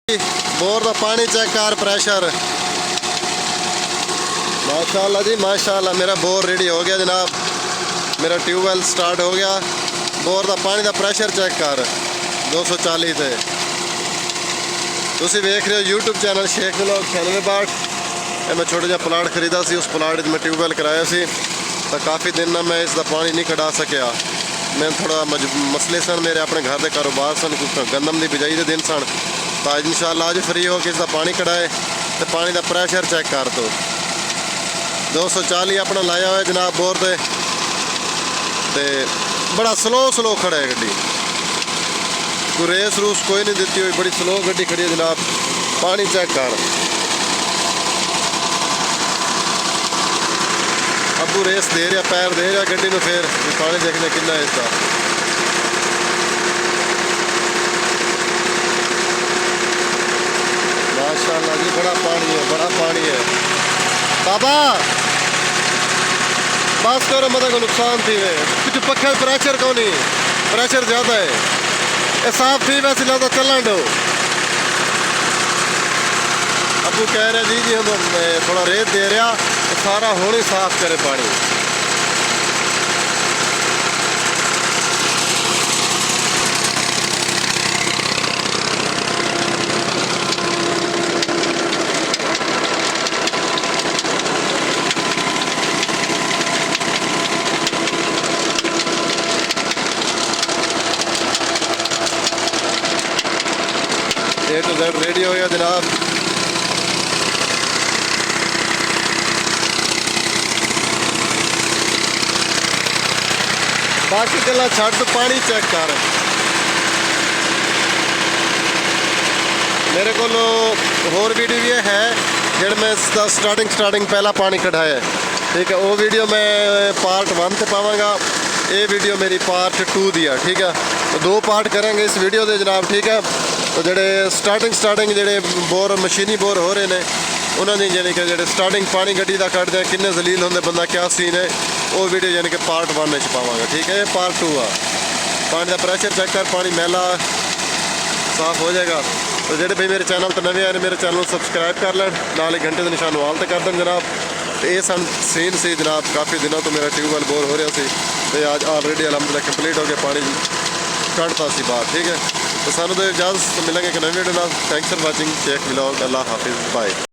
Bore का पानी check कर प्रेशर। माशाल्लाह जी माशाल्लाह, मेरा बोर रेडी हो गया जनाब। मेरा ट्यूबवेल स्टार्ट हो गया। बोर का पानी का प्रेशर चेक कर 240 से। तुसी वेख रहे हो यूट्यूब चैनल शेख व्लॉग 96 62। मैं छोटा जहा प्लाट खरीदा सी, उस प्लाट में ट्यूबवेल कराया सी, तो काफ़ी दिन ना मैं इसका पानी नहीं कढ़ा सकिया। मैं थोड़ा मसले सन, मेरे अपने घर के कारोबार सन, कुछ गंदम की बिजाई के दिन सन, तो अज इंशाल्लाह अज फ्री हो के इसका पानी कढ़ाए तो पानी का प्रेशर चेक कर दो। 240 अपना लाया हुआ जनाब बोर से, बड़ा स्लो खड़ा है गड्डी, कोई रेस रूस कोई नहीं दी हुई, बड़ी स्लो गड्डी खड़ी है जनाब। पानी चेक कर, अबू रेस दे रहा, पैर दे रहा गड्डी में, फिर पानी देखने कितना है इसका। माशाल्लाह जी, बड़ा पानी है, बड़ा पानी है। बाबा बस करो, मतलब को नुकसान थी वे कुछ पखे प्रेशर को नहीं, प्रेशर ज़्यादा है। ये साफ थी वैसे ज़्यादा चलन दो। अबू कह रहे जी हम थोड़ा रेत दे रहा, तो सारा होने साफ करे पानी। A to Z रेडी हो गया जनाब। बाकी गल्ला छड़ तो पानी चेक कर। मेरे को होर वीडियो भी है जेड़ मैं स्टार्टिंग पहला पानी कढ़ाया, ठीक है। वो वीडियो मैं पार्ट 1 से पावांगा, ये वीडियो मेरी पार्ट 2 दी है, ठीक है। तो 2 पार्ट करेंगे इस वीडियो के जनाब, ठीक है। तो जेडे स्टार्टिंग जेडे बोर मशीनी बोर हो रहे हैं उन्होंने यानी कि जेडे स्टार्टिंग पानी गड्डी का कटते हैं, किन्ने जलील होंगे, बंदा क्या सीन है, वो वीडियो यानी कि पार्ट 1 में पावांगा, ठीक है। पार्ट 2 आ पानी का प्रेशर चेक कर, पानी मैला साफ हो जाएगा। तो जेडे भाई मेरे चैनल तो नवे आए ने, मेरे चैनल को सब्सक्राइब कर लें, नाल ही घंटे के निशान वाल तो कर दें जनाब। तो ये सन सीन से जनाब, काफ़ी दिनों तो मेरा ट्यूबवेल बोर हो रहा सी, तो आज ऑलरेडी अलहमदुलिल्लाह कंप्लीट हो गया, पानी कटता सी बाहर, ठीक है। तो सानू तो इजाज़त मिलेंगे एक नई video. Thanks for watching Sheikh vlog. अल्लाह हाफिज़, बाय।